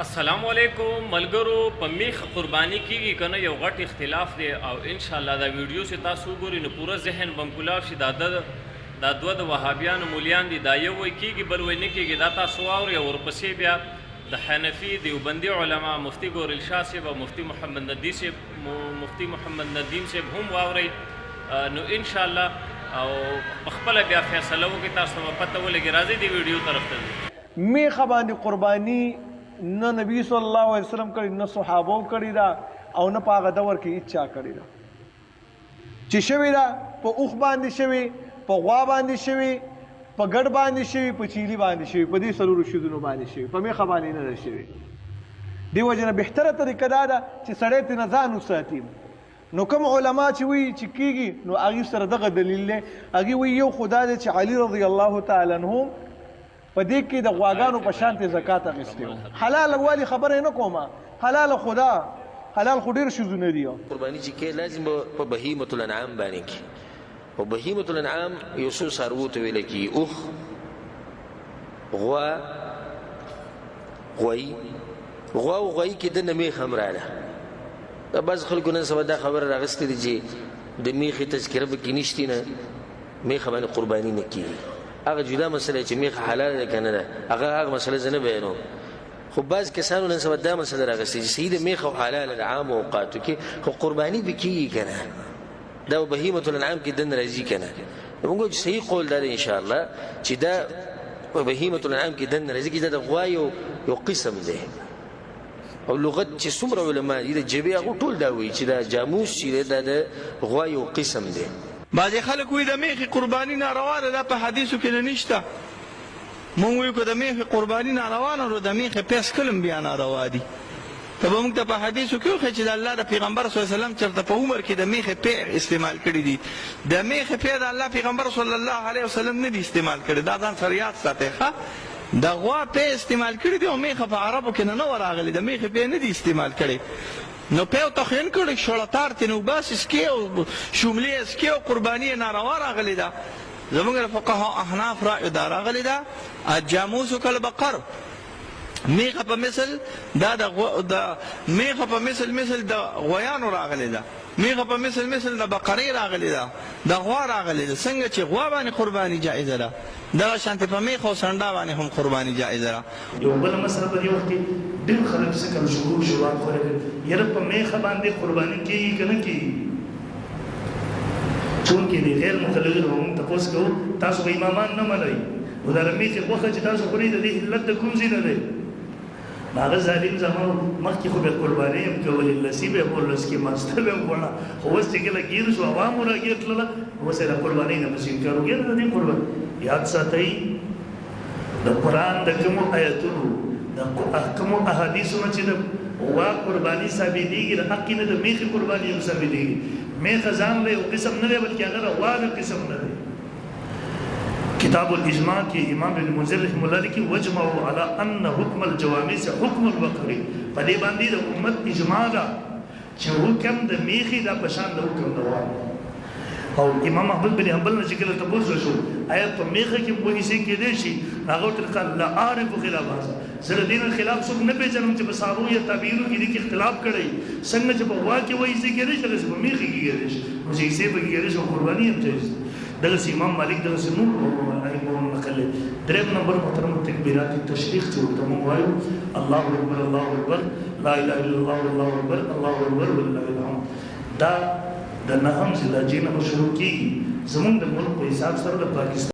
السلام علیکم ملګرو په میخ قرباني کیږي کنه یو غټ اختلاف دی او ان شاء الله دا ویډیو چې تاسو ګورئ نو پوره ذهن بمکلاو شي دا دوه د وهابیانو مولیان دي دا یو وی کیږي بل وی نه کیږي دا تاسو واورئ او ورپسې بیا د حنفي دیوبندي علما مفتی ګورل شاه صاحب او مفتی محمد ندیم صاحب هم واورئ نو ان شاء الله او خپل بیا فیصله وکړي تاسو پته ولګي راځي دی ویډیو طرف ته میخه باندې قرباني نه نبی صلی الله علیه وسلم کړي نه صحابو کړي دا او نه په هغه دور کې اچا کړي دا چې شوی دا په اوخ باندې شوی په غوا باندې شوی په ګډ باندې شوی په چيلي باندې شوی په دې سلورو شودونو باندې شوی په میخه باندې نه شوی دی وجنه بهتره طریقه دا ده چې سړی ته نه ځان وساتي نو کوم علما چې وی چې کیږي نو هغه سره دغه دلیل له هغه وی یو خدای چې علي رضی الله تعالی عنہ په دې کې د غواګانو په شان ته زکات اخیستو حلال والی خبره نه کومه حلال خدا حلال خو ډیر شذونه دي قرباني چې کې لازم په بهیمه الانعام باندې کې او بهیمه الانعام یو څو سروت ویل کې اوخ غوي کې د نمی خمراله دا بعض خلکو نن سبا دا خبره راغستې دي چې د میخي تذکره به کې نشتی نه میخه باندې قرباني نه کیږي هغه جدا مسله چې میخه حلال ده کنه ده هغه مسله زنه بیانو خو بعض کسانو نن سبا دا مسله راغستې چې سید میخه حلال ده عام اوقاتو کې خو قرباني بکیږي کنه دا بهیمه الانعام کې دن راځي کنه موږ صحیح قول ده ان شاء الله چې دا بهیمه الانعام کې دن راځي کې دا غوا یو قسم ده او لغت چې څومره علما دي د جبه هغه ټول دا وایي چې دا جاموس چې دا د غوا یو قسم دی بعضې خلک وایي د میخې قرباني ناروا ده دا په حدیثو کې نه نشته مونږ وایو که د میخې قرباني ناروا نه نو د میخې پیس کلم بیا ناروا دي که به مونږ ته په حدیثو کې وښیي چې د الله د پیغمبر صلی الله علیه وسلم چېرته په عمر کې د میخې پی استعمال کړي دي د میخې پی د الله پیغمبر صلی الله علیه وسلم نه دي استعمال کړي دا ځان سره یاد ساتئ ښه د غوا پی استعمال کړي دي او میخه په عربو کې نه ورغلي د میخې پی نه دي استعمال کړي نو پیو تخین کړي شړتار تنو باس اسکی او شوملی اسکی او قربانی ناروا راغلی دا زمونږ فقها احناف را اداره غلی دا الجاموس کالبقر میخه په مثل دا د میخه په مثل د غویانو راغلی دا میخه په مثل د بقرې راغلی دا د غوا راغلی دا څنګه چې غوا باندې قربانی جایزه ده دا شانته په میخه او سنډا باندې هم قربانی جایزه ده یو بل مسله په دې وخت کې ډېر خلک څه کوي شروعات کوي یره په میخه باندې قربانی کیږي کنه کیږي چونکې د غیر مقلد هم تاسو کو تاسو امامان نه منئ ودار میخه وخت چې تاسو خوري د دې علت د کوم ځای نه دی هغه ظالم زمو مخکې خو به قرباني هم کولې نصیب یې بولس کې ماسته به وړه خو اوس چې کله ګیر شو عوام راګیتل نو سره قرباني نه مسین کارو ګیر د دې قربان یاد ساتئ د قران د کوم آیاتونو د کوم احادیثونو چې د وا قرباني ثابتېږي د حق نه د میخه قرباني هم ثابتېږي میخه ځان له قسم نه دی بلکې هغه واغه قسم نه دی کتاب الاجماع کی امام ابن منذر رحمه الله کی وجمعوا على ان حكم الجوامع سے حکم البقر په دې باندې د امت اجماع ده چې حکم د میخي د پشان د حکم نه او امام احمد بن حنبل نه چې کله تاسو شو آیا په میخه کې په هیڅ کې دي شي هغه تر قال لا اعرف خلاف زره دین خلاف څوک نه پیژنم چې په صحابو یا تعبیرو کې دي اختلاف کړي څنګه چې په واقع وایي چې کې دي چې په میخه کې دي نو چې یې په کې دي قرباني هم جایز دغه امام مالک دغه نور ایمون نقل دریم نمبر محترم تکبیرات التشریق چې ورته مو وایو الله اکبر الله اکبر لا اله الا الله والله اکبر الله اکبر ولله الحمد دا د نهم ځله جنه شروع کیږي زمونږ د ملک په حساب سره د پاکستان